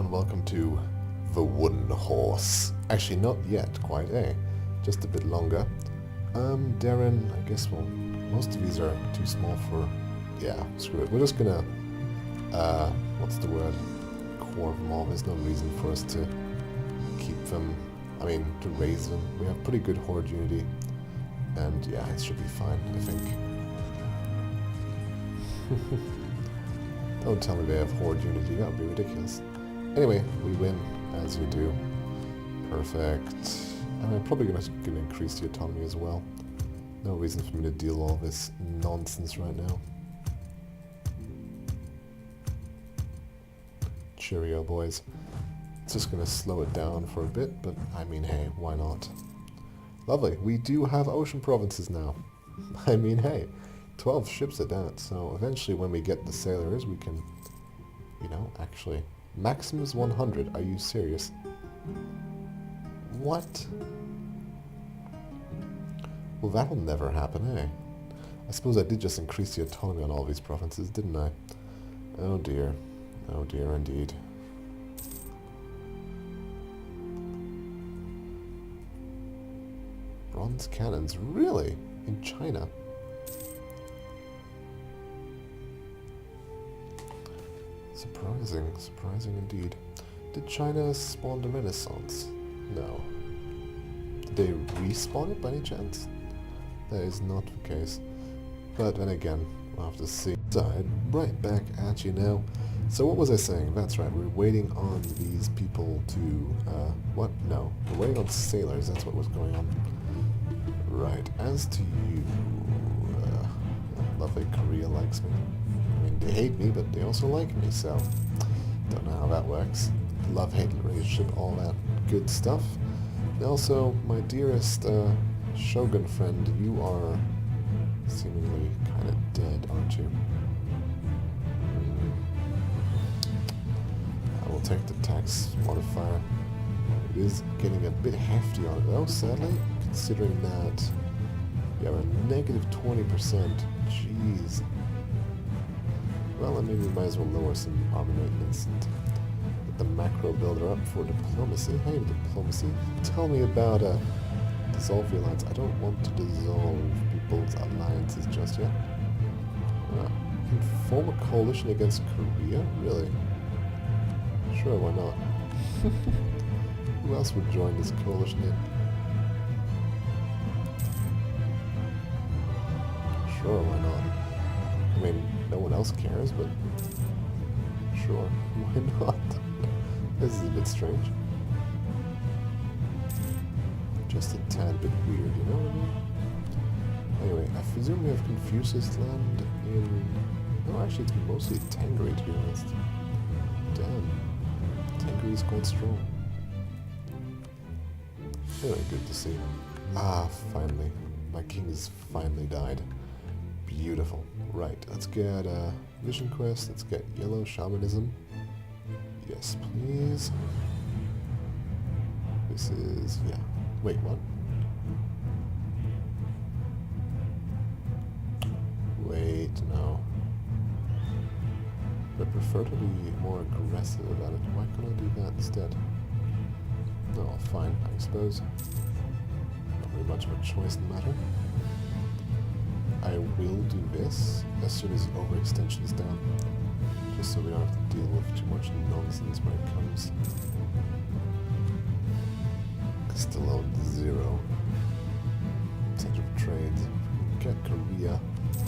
and welcome to the Wooden Horse. Actually, not yet, quite, eh? Just a bit longer. Darren, I guess, well, most of these are too small for... Yeah, screw it. We're just gonna, what's the word? Core them all. There's no reason for us to keep them, I mean, to raise them. We have pretty good horde unity, and yeah, it should be fine, I think. Don't tell me they have horde unity, that would be ridiculous. Anyway, we win, as you do. Perfect. And I'm probably gonna increase the autonomy as well. No reason for me to deal all this nonsense right now. Cheerio, boys. It's just gonna slow it down for a bit, but I mean, hey, why not? Lovely. We do have ocean provinces now. I mean, hey, 12 ships at that, so eventually when we get the sailors, we can, you know, actually... Maximum is 100. Are you serious? What? Well, that'll never happen, eh? I suppose I did just increase the autonomy on all these provinces, didn't I? Oh dear. Oh dear, indeed. Bronze cannons? Really? In China? Surprising, surprising indeed. Did China spawn the Renaissance? No. Did they respawn it by any chance? That is not the case. But then again, we'll have to see. Side, right back at you now. So what was I saying? That's right, we're waiting on these people to, what? No, we're waiting on sailors, that's what was going on. Right, as to you, lovely Korea likes me. I mean, they hate me, but they also like me, so don't know how that works. Love-hate relationship, all that good stuff. And also, my dearest Shogun friend, you are seemingly kind of dead, aren't you? I will take the tax modifier. It is getting a bit hefty on it though, sadly, considering that you have a negative 20%. Jeez. Well, I mean, we might as well lower some army maintenance and get the macro builder up for diplomacy. Hey, diplomacy, tell me about dissolve the alliance. I don't want to dissolve people's alliances just yet. You can form a coalition against Korea? Really? Sure, why not? Who else would join this coalition in? Sure, why not? I mean, no one else cares, but sure, why not? This is a bit strange. Just a tad bit weird, you know what I mean? Anyway, I presume we have Confucius land in... No, actually it's mostly Tengri, to be honest. Damn. Tengri is quite strong. Anyway, good to see. Ah, finally. My king has finally died. Beautiful. Right, let's get Vision Quest, let's get Yellow Shamanism. Yes, please. This is, yeah. Wait, what? Wait, no. I prefer to be more aggressive about it. Why can't I do that instead? No, fine, I suppose. Not very much of a choice in the matter. I will do this as soon as overextension is down, just so we don't have to deal with too much nonsense when it comes. Still own 0. Center of trade. Get Korea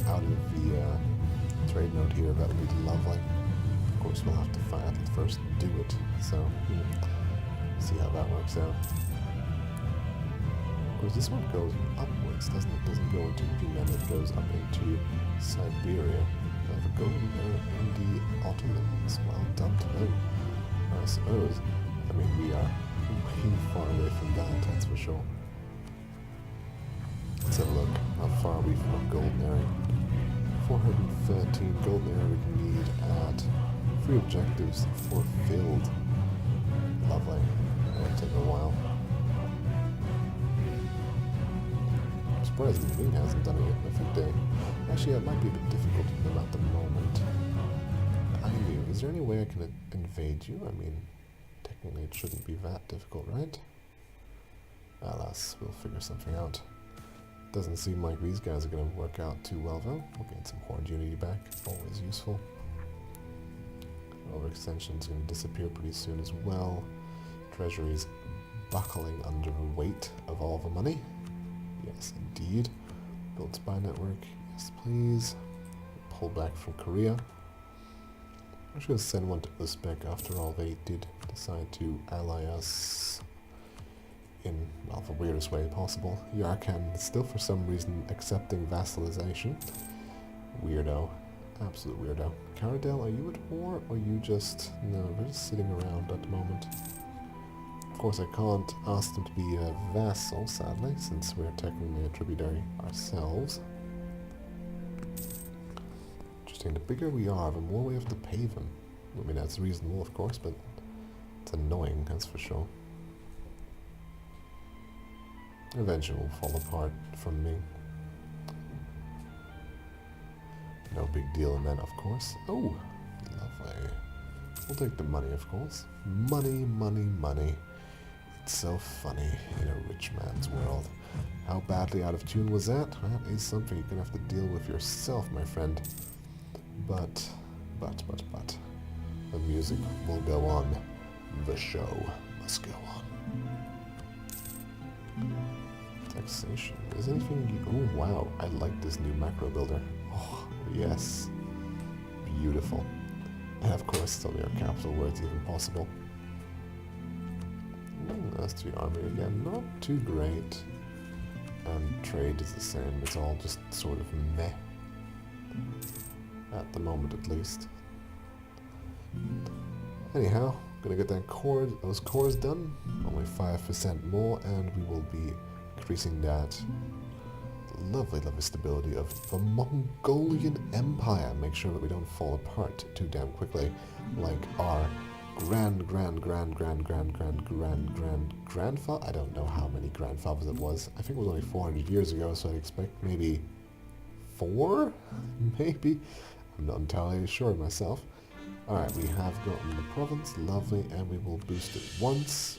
out of the trade node here, that would be lovely. Of course, we'll have to fight it first, do it, so see how that works out. Of course, this one goes upwards, doesn't it? It doesn't go into Yuan, it goes up into Siberia. We have a golden era in the Ottomans. Well done to them, I suppose. I mean, we are way far away from that, that's for sure. Let's have a look. How far are we from a golden area? 413 golden area we can need at 3 objectives fulfilled. Lovely. That'll take a while. Surprised the King hasn't done it yet, I think they... Actually, it might be a bit difficult for them at the moment. I mean, is there any way I can invade you? I mean, Technically it shouldn't be that difficult, right? Alas, we'll figure something out. Doesn't seem like these guys are going to work out too well though. We'll get some horde unity back, always useful. Overextension is going to disappear pretty soon as well. Treasury's buckling under the weight of all the money. Yes, indeed. Build spy network. Yes, please. Pull back from Korea. I'm just going to send one to Uzbek. After all, they did decide to ally us in, well, the weirdest way possible. Yarkhan still for some reason accepting vassalization. Weirdo. Absolute weirdo. Caradel, are you at war or you just... No, we're just sitting around at the moment. Of course, I can't ask them to be a vassal, sadly, since we're technically a tributary ourselves. Interesting. The bigger we are, the more we have to pay them. I mean, that's reasonable, of course, but it's annoying, that's for sure. Eventually will fall apart from me. No big deal in that, of course. Oh, lovely. We'll take the money, of course. Money, money, money. It's so funny in a rich man's world. How badly out of tune was that? That is something you're gonna have to deal with yourself, my friend. But, the music will go on. The show must go on. Taxation. Is anything... Oh, wow. I like this new macro builder. Oh, yes. Beautiful. And of course, it's only our capital where it's even possible. That's the army again. Not too great. And trade is the same. It's all just sort of meh. At the moment, at least. Anyhow, gonna get those cores done. Only 5% more, and we will be increasing that lovely, lovely stability of the Mongolian Empire. Make sure that we don't fall apart too damn quickly, like our grandfather. I don't know how many grandfathers it was. I think it was only 400 years ago, so I'd expect maybe 4? Maybe? I'm not entirely sure myself. Alright, we have gotten the province, lovely, and we will boost it once.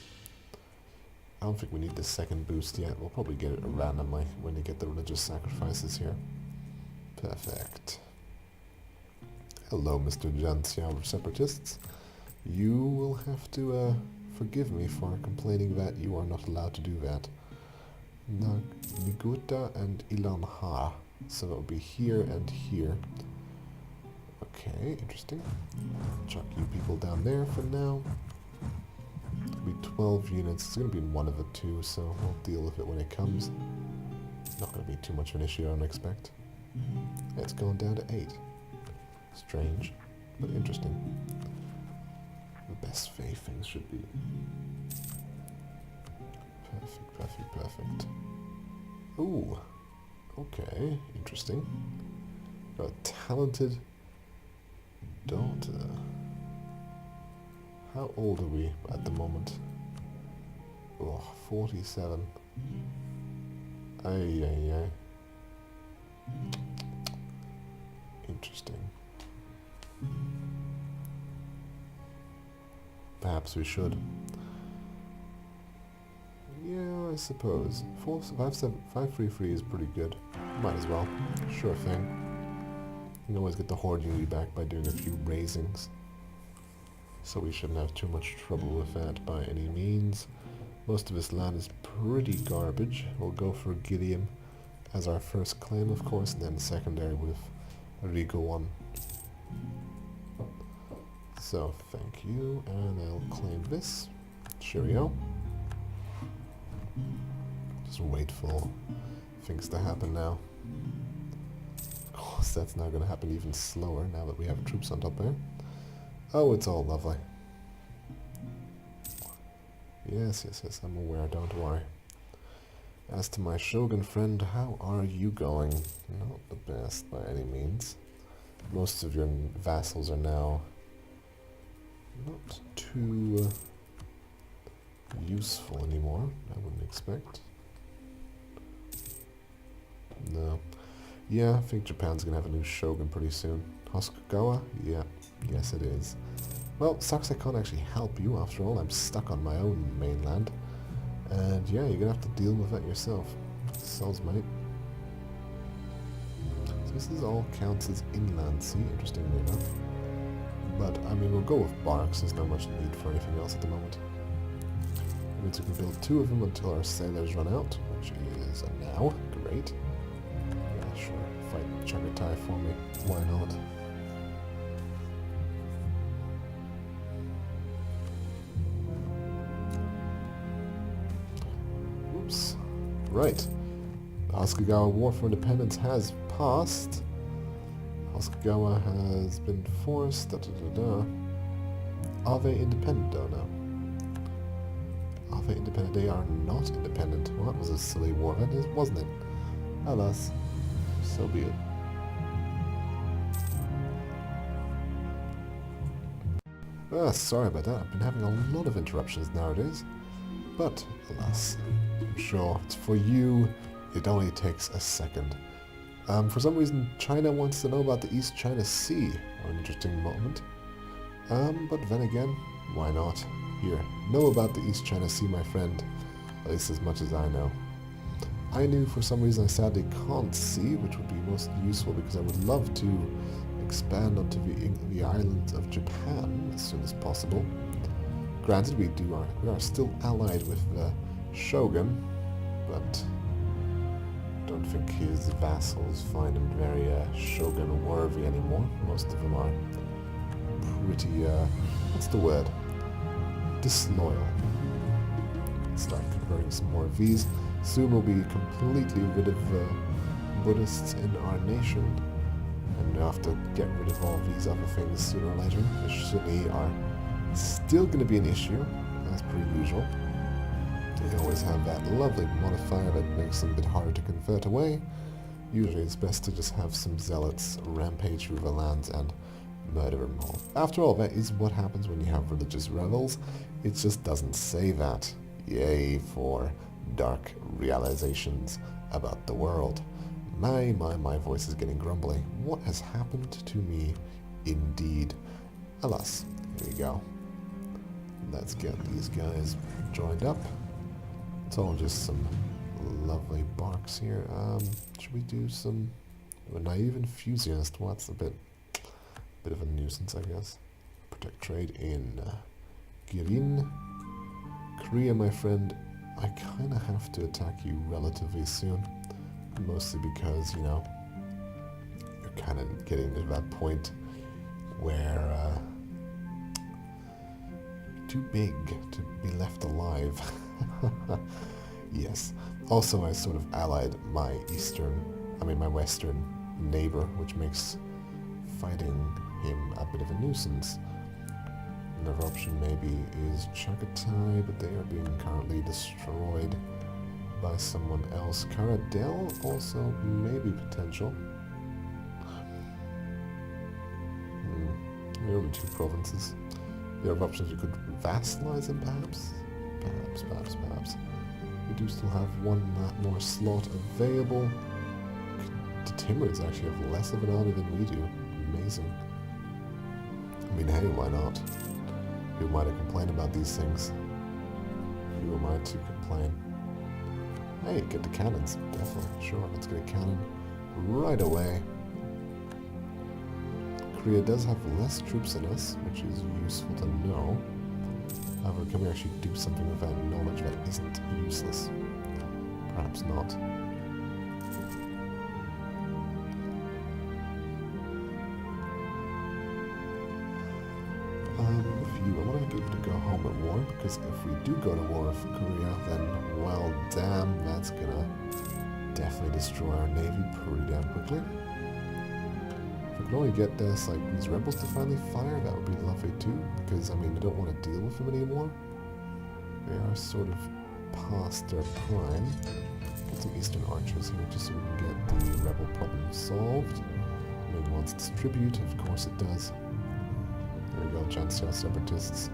I don't think we need the second boost yet. We'll probably get it randomly when you get the religious sacrifices here. Perfect. Hello, Mr. Janxiao separatists. You will have to forgive me for complaining that you are not allowed to do that. Niguta and Ilanha. So that will be here and here. Okay, interesting. Chuck you people down there for now. It'll be 12 units. It's going to be one of the two, so we'll deal with it when it comes. Not going to be too much of an issue, I don't expect. It's going down to 8. Strange, but interesting. The best faith things should be. Perfect, perfect, perfect. Ooh, okay, interesting. Got a talented daughter. How old are we at the moment? Oh, 47. Ay, ay, ay. Interesting. Perhaps we should. Yeah, I suppose. 533 is pretty good. Might as well. Sure thing. You can always get the horde unity back by doing a few raisings. So we shouldn't have too much trouble with that by any means. Most of this land is pretty garbage. We'll go for Gideon as our first claim, of course, and then secondary with Rigo 1. So, thank you, and I'll claim this. Cheerio. Just wait for things to happen now. Of course, that's now going to happen even slower now that we have troops on top there. Oh, it's all lovely. Yes, yes, yes, I'm aware, don't worry. As to my Shogun friend, how are you going? Not the best by any means. Most of your vassals are now not too useful anymore, I wouldn't expect. No. Yeah, I think Japan's gonna have a new shogun pretty soon. Hosokawa? Yeah, yes it is. Well, sucks I can't actually help you after all. I'm stuck on my own mainland. And yeah, you're gonna have to deal with that yourself. Sounds mate. So this is all counts as inland sea, interestingly enough. But, I mean, we'll go with barks. There's not much need for anything else at the moment. That means we can build 2 of them until our sailors run out, which is now. Great. Yeah, sure. Fight Chagatai for me. Why not? Oops. Right. The Hasegawa War for Independence has passed. Hasegawa has been forced. Da, da, da, da. Are they independent though now? Are they independent? They are not independent. Well, that was a silly war, wasn't it? Alas, so be it. Ah, sorry about that. I've been having a lot of interruptions nowadays. But, alas, I'm sure for you, it only takes a second. For some reason, China wants to know about the East China Sea. What an interesting moment. But then again, why not? Here, know about the East China Sea, my friend. At least as much as I know. I knew for some reason I sadly can't see, which would be most useful because I would love to expand onto the island of Japan as soon as possible. Granted, we are still allied with the Shogun, but I don't think his vassals find him very Shogun-worthy anymore. Most of them are pretty, what's the word? Disloyal. Start converting some more of these. Soon we'll be completely rid of Buddhists in our nation, and we'll have to get rid of all these other things sooner or later. The Sunni are still going to be an issue, as per usual. They always have that lovely modifier that makes them a bit harder to convert away. Usually it's best to just have some zealots rampage through the lands and murder them all. After all, that is what happens when you have religious rebels. It just doesn't say that. Yay for dark realizations about the world. My voice is getting grumbly. What has happened to me indeed? Alas, here we go. Let's get these guys joined up. It's all just some lovely barks here. Should we do some... A naive enthusiast? Well, that's a bit of a nuisance, I guess. Protect trade in Girin. Korea, my friend, I kind of have to attack you relatively soon. Mostly because, you know, you're kind of getting to that point where you're too big to be left alive. Yes. Also, I sort of allied my western neighbor, which makes fighting him a bit of a nuisance. Another option maybe is Chagatai, but they are being currently destroyed by someone else. Karadel also maybe potential. There are only 2 provinces. The other options, you could vassalize them perhaps? Perhaps. We do still have one more slot available. The Timurids actually have less of an army than we do. Amazing. I mean, hey, why not? Who am I to complain about these things? Who am I to complain? Hey, get the cannons. Definitely. Sure, let's get a cannon right away. Korea does have less troops than us, which is useful to know. However, can we actually do something with that knowledge that isn't useless? Perhaps not. I want to give it to go home at war, because if we do go to war with Korea, then, well, damn, that's gonna definitely destroy our navy pretty damn quickly. If we can only get this, like, these rebels to finally fire, that would be lovely too, because, I mean, I don't want to deal with them anymore. They are sort of past their prime. Get some eastern archers here, just so we can get the rebel problem solved. Maybe wants its tribute, of course it does. There we go, Jansia separatists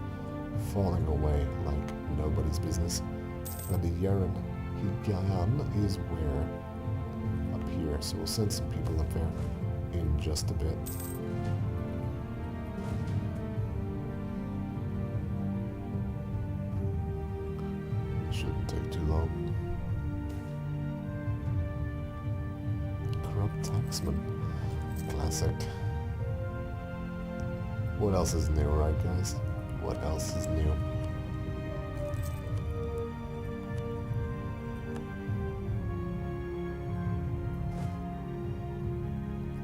falling away like nobody's business. And the Yuan Higayan is where? Up here, so we'll send some people up there in just a bit. Shouldn't take too long. Corrupt taxman. Classic. What else is new, right guys? What else is new?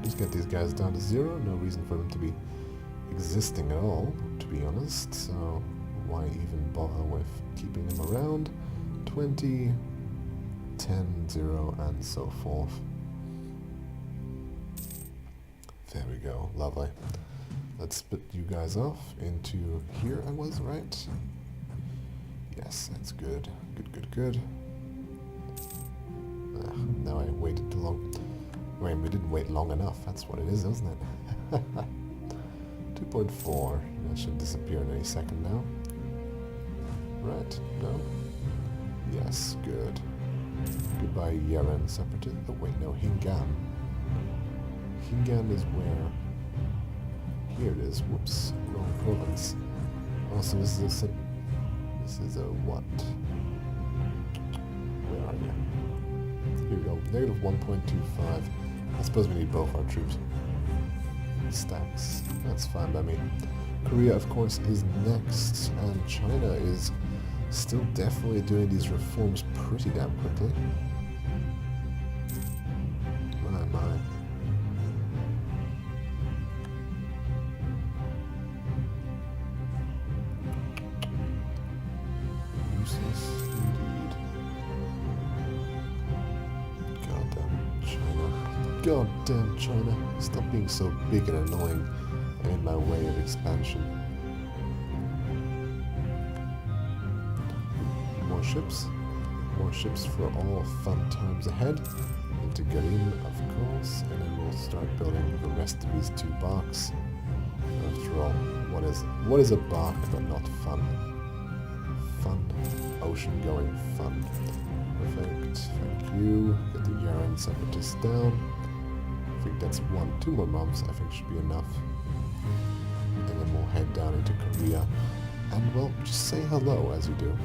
Just get these guys down to 0. No reason for them to be existing at all, to be honest. So why even bother with keeping them around? 20, 10, 0, and so forth. There we go. Lovely. Let's split you guys off into here, I was right? Yes, that's good. Good, good, good. Now I waited too long. Wait, we didn't wait long enough. That's what it is, isn't it? 2.4. That should disappear in any second now. Right? No? Yes, good. Goodbye, Yuan separatist. Oh, wait, no, Hingan. Hingan is where... Here it is. Whoops. Wrong province. Also, this is a... This is a what? Where are you? Here we go. Negative 1.25. I suppose we need both our troops. Stacks. That's fine by me. Korea, of course, is next. And China is still definitely doing these reforms pretty damn quickly. My. Useless indeed. Goddamn China. Goddamn China. Stop being so big and annoying and in my way of expansion. More ships. More ships for all fun times ahead. Into Garim, of course, and then we'll start building the rest of these 2 barks. After all, what is a bark but not fun? Fun. Ocean-going fun. Perfect. Thank you. Get the Yuan separatists down. I think that's 2 more months, I think should be enough. And then we'll head down into Korea. And, well, just say hello as you do.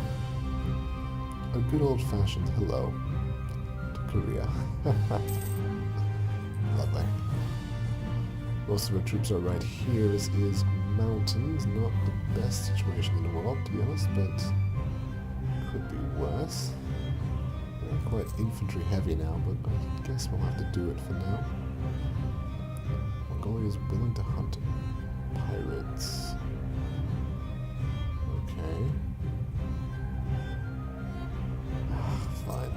A good old-fashioned hello to Korea. Lovely. Most of our troops are right here. This is mountains. Not the best situation in the world, to be honest, but could be worse. We're quite infantry heavy now, but I guess we'll have to do it for now. Mongolia is willing to hunt pirates. Okay. Fine.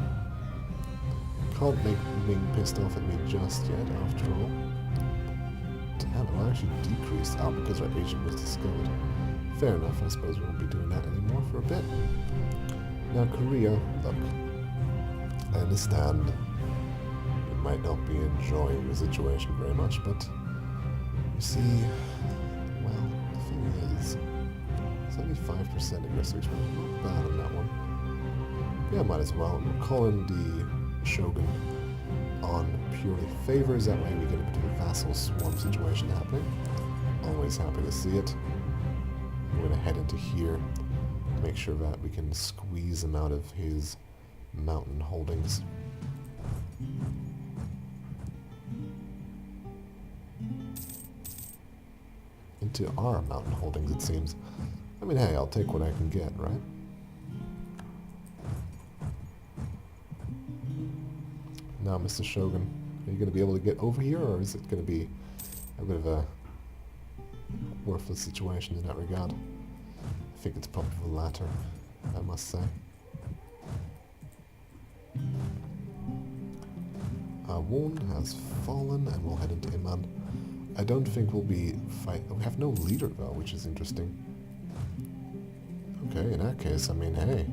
Can't make Ming pissed off at me just yet, after all. Damn, it will actually decrease because our agent was discovered. Fair enough, I suppose we won't be doing that anymore for a bit. Now Korea, look. I understand you might not be enjoying the situation very much, but you see, well, the thing is, 75% aggressive expansion, not bad on that one. Yeah, might as well. We'll call in the Shogun on purely favors, that way we get a bit of a vassal swarm situation happening. Always happy to see it. We're going to head into here, make sure that we can squeeze him out of his mountain holdings. Into our mountain holdings, it seems. I mean, hey, I'll take what I can get, right? Now, Mr. Shogun, are you going to be able to get over here, or is it going to be a bit of a worthless situation in that regard? I think it's probably the latter, I must say. Yuan has fallen, and we'll head into Iman. I don't think we'll be we have no leader, though, which is interesting. Okay, in that case, I mean, hey,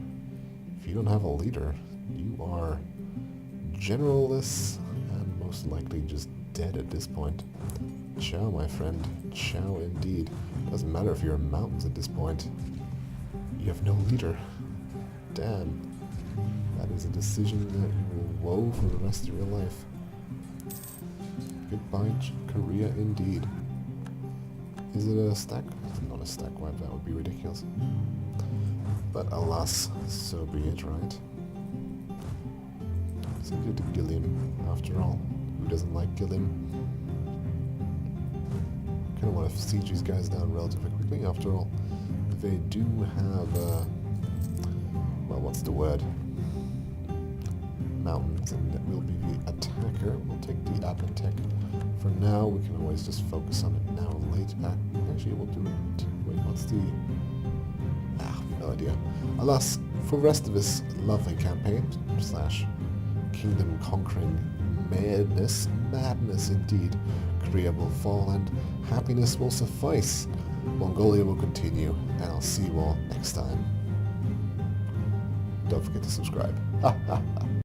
if you don't have a leader, you are generalless and most likely just dead at this point. Ciao, my friend. Ciao indeed. Doesn't matter if you're in mountains at this point. You have no leader. Damn. That is a decision that you will woe for the rest of your life. Goodbye, Korea indeed. Is it a stack? It's not a stack wipe, that would be ridiculous. But alas, so be it, right? It's good to kill him, after all. Who doesn't like kill him? Kind of want to siege these guys down relatively quickly, after all. They do have, well, what's the word? Mountains, and that will be the attacker. We'll take the Adventech. For now, we can always just focus on it now or later. Actually, we'll do it. Wait, what's the... no idea. Alas, for the rest of this lovely campaign, / kingdom conquering madness indeed, Korea will fall and happiness will suffice. Mongolia will continue, and I'll see you all next time. Don't forget to subscribe.